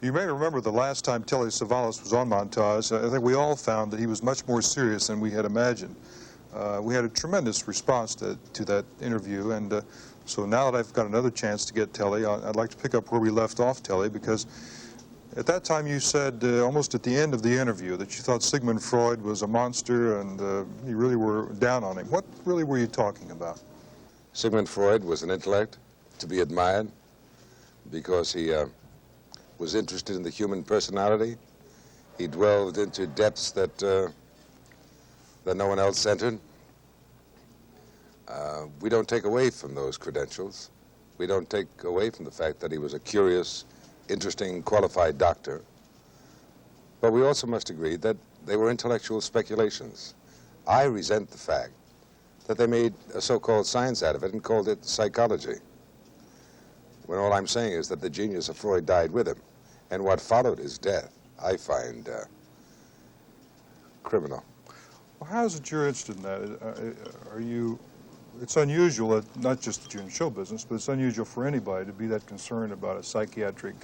You may remember the last time Telly Savalas was on Montage, I think we all found that he was much more serious than we had imagined. We had a tremendous response to that interview, and so now that I've got another chance to get Telly, I'd like to pick up where we left off, Telly, because at that time you said, almost at the end of the interview, that you thought Sigmund Freud was a monster and you really were down on him. What really were you talking about? Sigmund Freud was an intellect to be admired because he was interested in the human personality. He dwelled into depths that no one else entered. We don't take away from those credentials. We don't take away from the fact that he was a curious, interesting, qualified doctor. But we also must agree that they were intellectual speculations. I resent the fact that they made a so-called science out of it and called it psychology, when all I'm saying is that the genius of Freud died with him. And what followed his death, I find criminal. Well, how is it you're interested in that? It's unusual, that, not just that you're in show business, but it's unusual for anybody to be that concerned about a psychiatric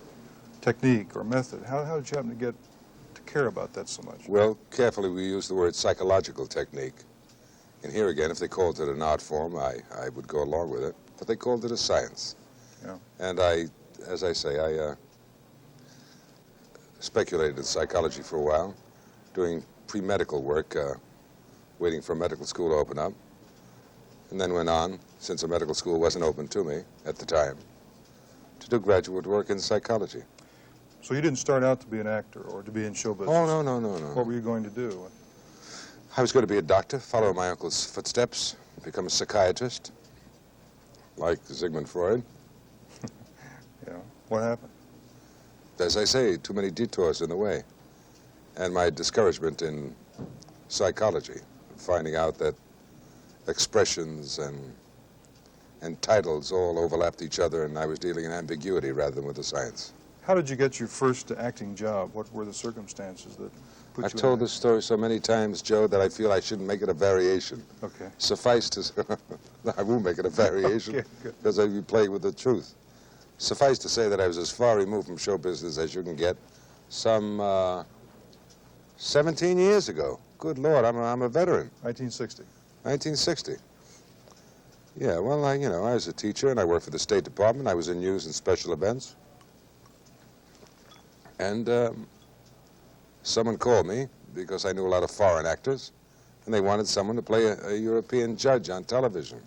technique or method. How did you happen to get to care about that so much? Well, carefully we use the word psychological technique. And here again, if they called it an art form, I would go along with it. But they called it a science. Yeah. And as I say, I speculated in psychology for a while, doing pre-medical work, waiting for medical school to open up, and then went on, since a medical school wasn't open to me at the time, to do graduate work in psychology. So you didn't start out to be an actor or to be in show business? Oh, no. What were you going to do? I was going to be a doctor, follow my uncle's footsteps, become a psychiatrist, like Sigmund Freud. Yeah. What happened? As I say, too many detours in the way. And my discouragement in psychology, finding out that expressions and titles all overlapped each other, and I was dealing in ambiguity rather than with the science. How did you get your first acting job? What were the circumstances that put you I've told this story so many times, Joe, that I feel I shouldn't make it a variation. Okay. Suffice to say, I won't make it a variation, okay, because I'd be playing with the truth. Suffice to say that I was as far removed from show business as you can get some 17 years ago. Good Lord, I'm a veteran. 1960. 1960. Yeah, well, I was a teacher and I worked for the State Department. I was in news and special events. And someone called me because I knew a lot of foreign actors, and they wanted someone to play a European judge on television.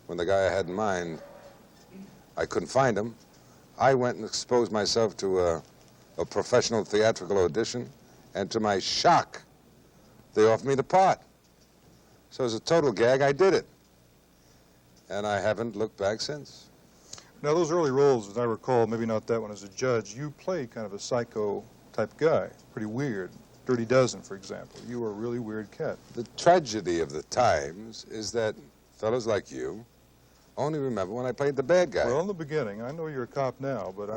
When the guy I had in mind, I couldn't find him, I went and exposed myself to a professional theatrical audition, and to my shock, they offered me the part. So as a total gag, I did it. And I haven't looked back since. Now, those early roles, as I recall, maybe not that one as a judge, you played kind of a psycho-type guy, pretty weird. Dirty Dozen, for example. You were a really weird cat. The tragedy of the times is that fellows like you only remember when I played the bad guy. Well, in the beginning, I know you're a cop now, but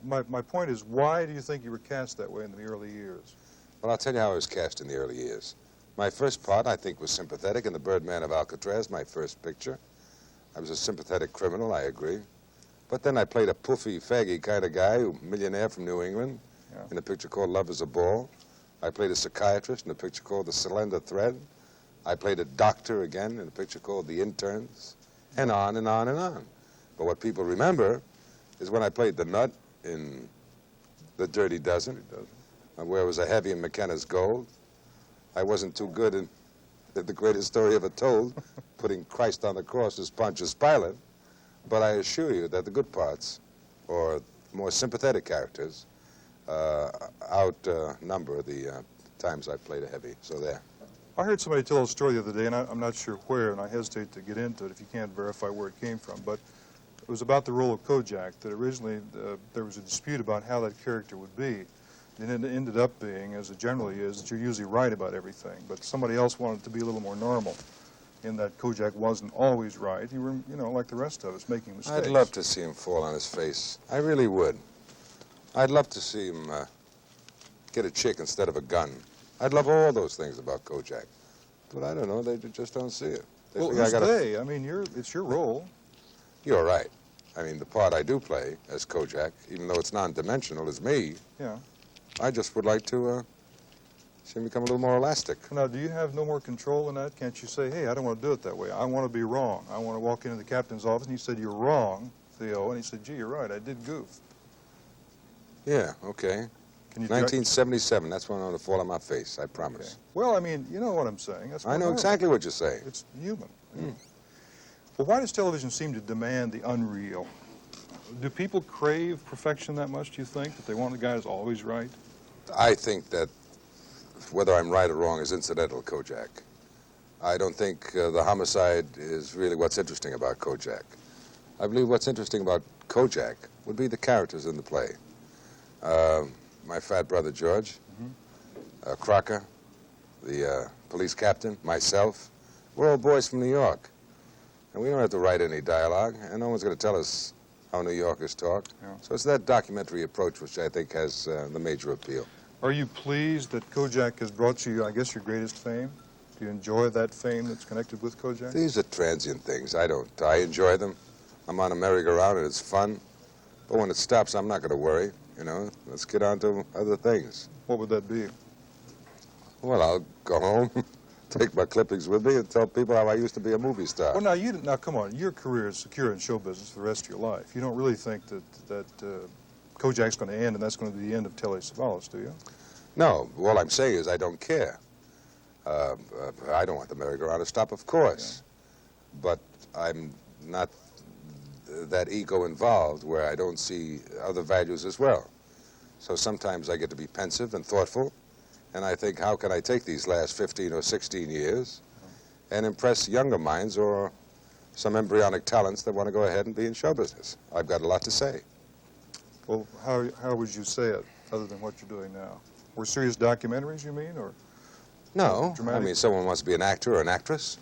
my point is, why do you think you were cast that way in the early years? Well, I'll tell you how I was cast in the early years. My first part, I think, was sympathetic in The Birdman of Alcatraz, my first picture. I was a sympathetic criminal, I agree. But then I played a poofy, faggy kind of guy, a millionaire from New England, in a picture called Love is a Ball. I played a psychiatrist in a picture called The Slender Thread. I played a doctor again in a picture called The Interns, and on and on and on. But what people remember is when I played the nut in The Dirty Dozen, where it was a heavy in McKenna's Gold. I wasn't too good in The Greatest Story Ever Told, putting Christ on the cross as Pontius Pilate. But I assure you that the good parts, or more sympathetic characters, outnumber the times I played a heavy. So there. I heard somebody tell a story the other day, and I'm not sure where, and I hesitate to get into it if you can't verify where it came from, but it was about the role of Kojak, that originally there was a dispute about how that character would be. And it ended up being, as it generally is, that you're usually right about everything, but somebody else wanted it to be a little more normal, in that Kojak wasn't always right. You were, like the rest of us, making mistakes. I'd love to see him fall on his face. I really would. I'd love to see him get a chick instead of a gun. I'd love all those things about Kojak. But I don't know, they just don't see it. Well, who's they? I mean, it's your role. You're right. I mean, the part I do play as Kojak, even though it's non-dimensional, is me. Yeah. I just would like to see him become a little more elastic. Now, do you have no more control in that? Can't you say, hey, I don't want to do it that way. I want to be wrong. I want to walk into the captain's office, and he said, you're wrong, Theo. And he said, gee, you're right, I did goof. Yeah, okay. Can you 1977, that's when I'm going to fall on my face, I promise. Okay. Well, I mean, you know what I'm saying. That's I know exactly what you're saying. It's human. Well, why does television seem to demand the unreal? Do people crave perfection that much, do you think, that they want the guy who's always right? I think that whether I'm right or wrong is incidental, Kojak. I don't think the homicide is really what's interesting about Kojak. I believe what's interesting about Kojak would be the characters in the play. My fat brother George, Crocker, the police captain, myself, we're all boys from New York. And we don't have to write any dialogue, and no one's going to tell us how New Yorkers talk. Yeah. So it's that documentary approach which I think has the major appeal. Are you pleased that Kojak has brought you, I guess, your greatest fame? Do you enjoy that fame that's connected with Kojak? These are transient things. I don't. I enjoy them. I'm on a merry-go-round, and it's fun. But when it stops, I'm not going to worry. You know, let's get on to other things. What would that be? Well, I'll go home, take my clippings with me, and tell people how I used to be a movie star. Well, now, come on. Your career is secure in show business for the rest of your life. You don't really think that Kojak's going to end, and that's going to be the end of Telly Savalas, do you? No. All I'm saying is I don't care. I don't want the merry-go-round to stop, of course. Yeah. But I'm not that ego involved where I don't see other values as well. So sometimes I get to be pensive and thoughtful, and I think, how can I take these last 15 or 16 years and impress younger minds or some embryonic talents that want to go ahead and be in show business? I've got a lot to say. Well, how would you say it, other than what you're doing now? Were serious documentaries, you mean, or? No. Dramatic? I mean, someone wants to be an actor or an actress.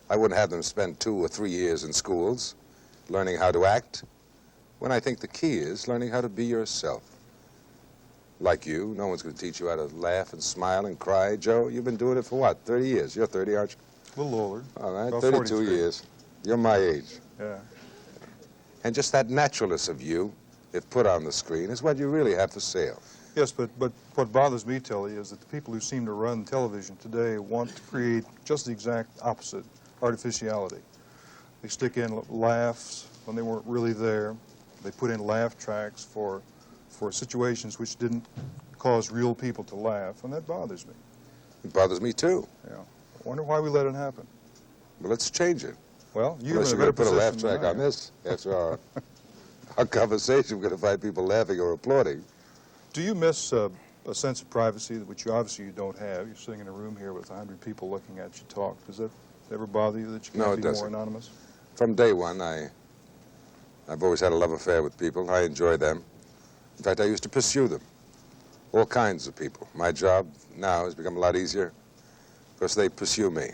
I wouldn't have them spend 2 or 3 years in schools learning how to act, when I think the key is learning how to be yourself. Like you, no one's going to teach you how to laugh and smile and cry. Joe, you've been doing it for what, 30 years? You're 30, aren't you? A little older. All right, About 32 43. years. You're my age. Yeah. And just that naturalness of you, if put on the screen, is what you really have for sale. Yes, but what bothers me, Telly, is that the people who seem to run television today want to create just the exact opposite, artificiality. They stick in laughs when they weren't really there. They put in laugh tracks for situations which didn't cause real people to laugh, and that bothers me. It bothers me, too. Yeah. I wonder why we let it happen. Well, let's change it. Well, you're Unless in a you're better going to put a laugh position track than I on am. this after our conversation, we're going to find people laughing or applauding. Do you miss a sense of privacy, which obviously you don't have? You're sitting in a room here with 100 people looking at you talk. Does that ever bother you that you No, can't it be more doesn't. anonymous? From day one, I've always had a love affair with people. I enjoy them. In fact, I used to pursue them. All kinds of people. My job now has become a lot easier because they pursue me.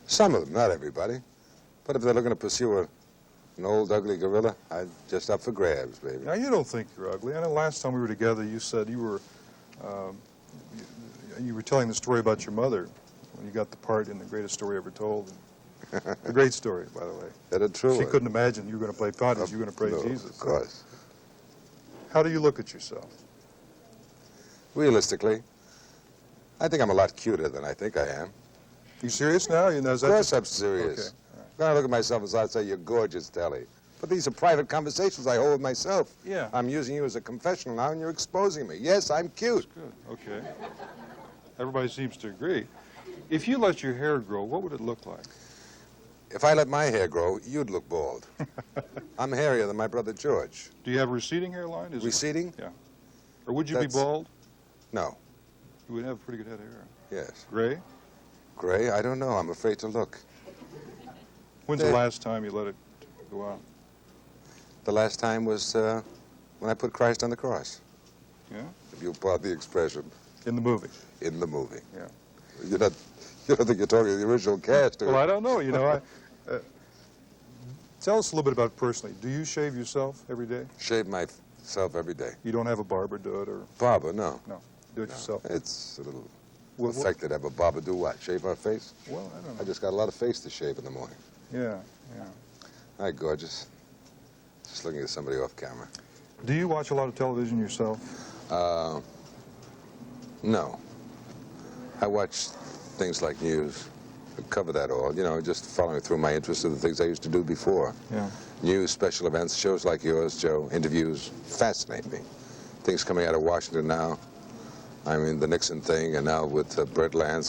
Some of them, not everybody. But if they're looking to pursue an old, ugly gorilla, I'm just up for grabs, baby. Now, you don't think you're ugly. I know last time we were together, you said you were telling the story about your mother when you got the part in The Greatest Story Ever Told. A great story, by the way. That is true. She couldn't imagine you were going to play Pontius, you were going to play No, Jesus. of course. How do you look at yourself? Realistically, I think I'm a lot cuter than I think I am. You serious now? You know, is Of that course I'm serious. Okay. All right. When I look at myself and I say, you're gorgeous, Telly. But these are private conversations I hold with myself. Yeah. I'm using you as a confessional now, and you're exposing me. Yes, I'm cute. Good. Okay. Everybody seems to agree. If you let your hair grow, what would it look like? If I let my hair grow, you'd look bald. I'm hairier than my brother George. Do you have a receding hairline? Is it- Receding? Yeah. Or would you That's- be bald? No. You would have a pretty good head of hair. Yes. Gray? Gray? I don't know. I'm afraid to look. When's the last time you let it go out? The last time was when I put Christ on the cross. Yeah? If you'll pardon the expression. In the movie? In the movie. Yeah. You don't think you're talking to the original cast, do you? Well, I don't know. You know, tell us a little bit about it personally. Do you shave yourself every day? Shave myself every day. You don't have a barber do it, or Barber, no. no? Do it yourself. It's a little Well, affected. Have a barber do what? Shave our face? Well, I don't I know. just got a lot of face to shave in the morning. Yeah, yeah. Hi, gorgeous. Just looking at somebody off camera. Do you watch a lot of television yourself? No. I watch things like news. I cover that all, you know, just following through my interest of the things I used to do before. Yeah. News, special events, shows like yours, Joe, interviews, fascinate me. Things coming out of Washington now. I mean, the Nixon thing, and now with Birdman.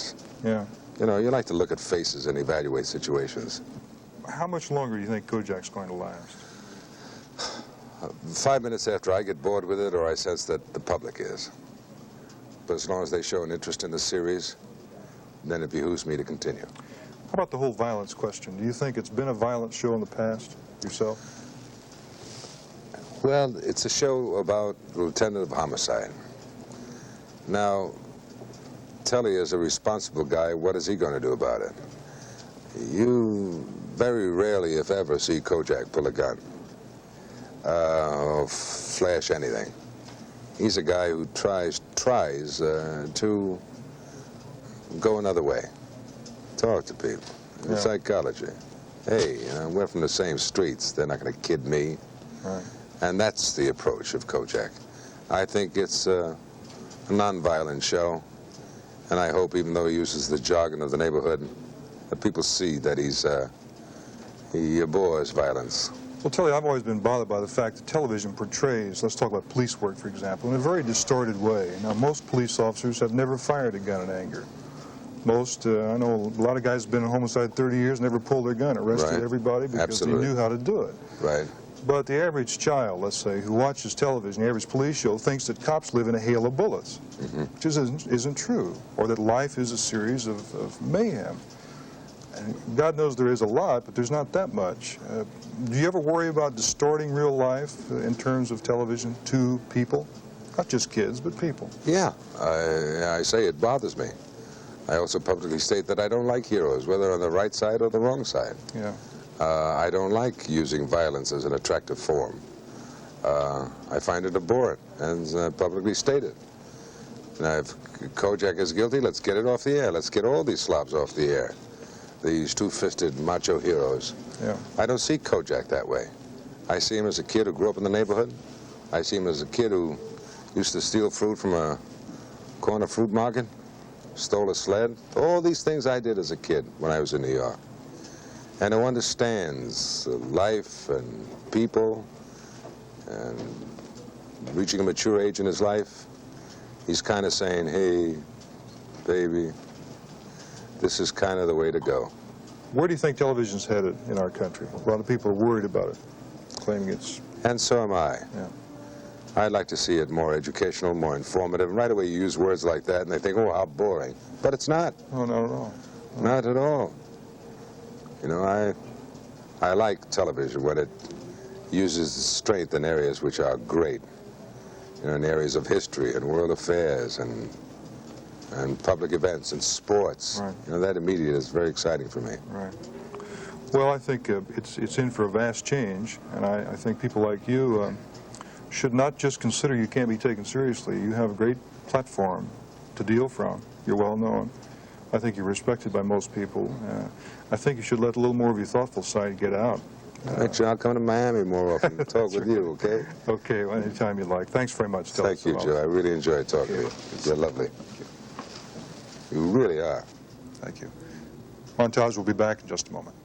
Yeah. You know, you like to look at faces and evaluate situations. How much longer do you think Kojak's going to last? 5 minutes after I get bored with it, or I sense that the public is. But as long as they show an interest in the series, then it behooves me to continue. How about the whole violence question? Do you think it's been a violent show in the past, yourself? Well, it's a show about the lieutenant of homicide. Now, Telly is a responsible guy. What is he going to do about it? You very rarely, if ever, see Kojak pull a gun or flash anything. He's a guy who tries to go another way. Talk to people. Yeah. Psychology. Hey, you know, we're from the same streets. They're not going to kid me. Right. And that's the approach of Kojak. I think it's a non-violent show, and I hope, even though he uses the jargon of the neighborhood, that people see that he abhors violence. Well, Telly, I've always been bothered by the fact that television portrays, let's talk about police work, for example, in a very distorted way. Now, most police officers have never fired a gun in anger. Most, I know a lot of guys have been in homicide 30 years, never pulled their gun, arrested Right. everybody because Absolutely. they knew how to do it. Right. But the average child, let's say, who watches television, the average police show, thinks that cops live in a hail of bullets, which isn't true, or that life is a series of mayhem. And God knows there is a lot, but there's not that much. Do you ever worry about distorting real life in terms of television to people? Not just kids, but people. Yeah, I say it bothers me. I also publicly state that I don't like heroes, whether on the right side or the wrong side. Yeah. I don't like using violence as an attractive form. I find it abhorrent, and publicly stated. Now, if Kojak is guilty, let's get it off the air. Let's get all these slobs off the air. These two-fisted macho heroes. Yeah. I don't see Kojak that way. I see him as a kid who grew up in the neighborhood. I see him as a kid who used to steal fruit from a corner fruit market, stole a sled. All these things I did as a kid when I was in New York. And who understands life and people and reaching a mature age in his life. He's kind of saying, hey, baby, this is kind of the way to go. Where do you think television's headed in our country? A lot of people are worried about it, claiming it's... And so am I. Yeah. I'd like to see it more educational, more informative. And right away you use words like that and they think, oh, how boring. But it's not. Oh, not at all. Not at all. You know, I like television when it uses strength in areas which are great. You know, in areas of history and world affairs and public events and sports. Right. You know, that immediately is very exciting for me. Right. Well, I think it's in for a vast change, and I think people like you should not just consider you can't be taken seriously. You have a great platform to deal from. You're well known. I think you're respected by most people. I think you should let a little more of your thoughtful side get out. Make sure I'll come to Miami more often and talk with you, okay? Okay, well, anytime you like. Thanks very much, Telly Thank you, Savalas. Joe. I really enjoyed talking to you. You're lovely. You really are. Thank you. Montage will be back in just a moment.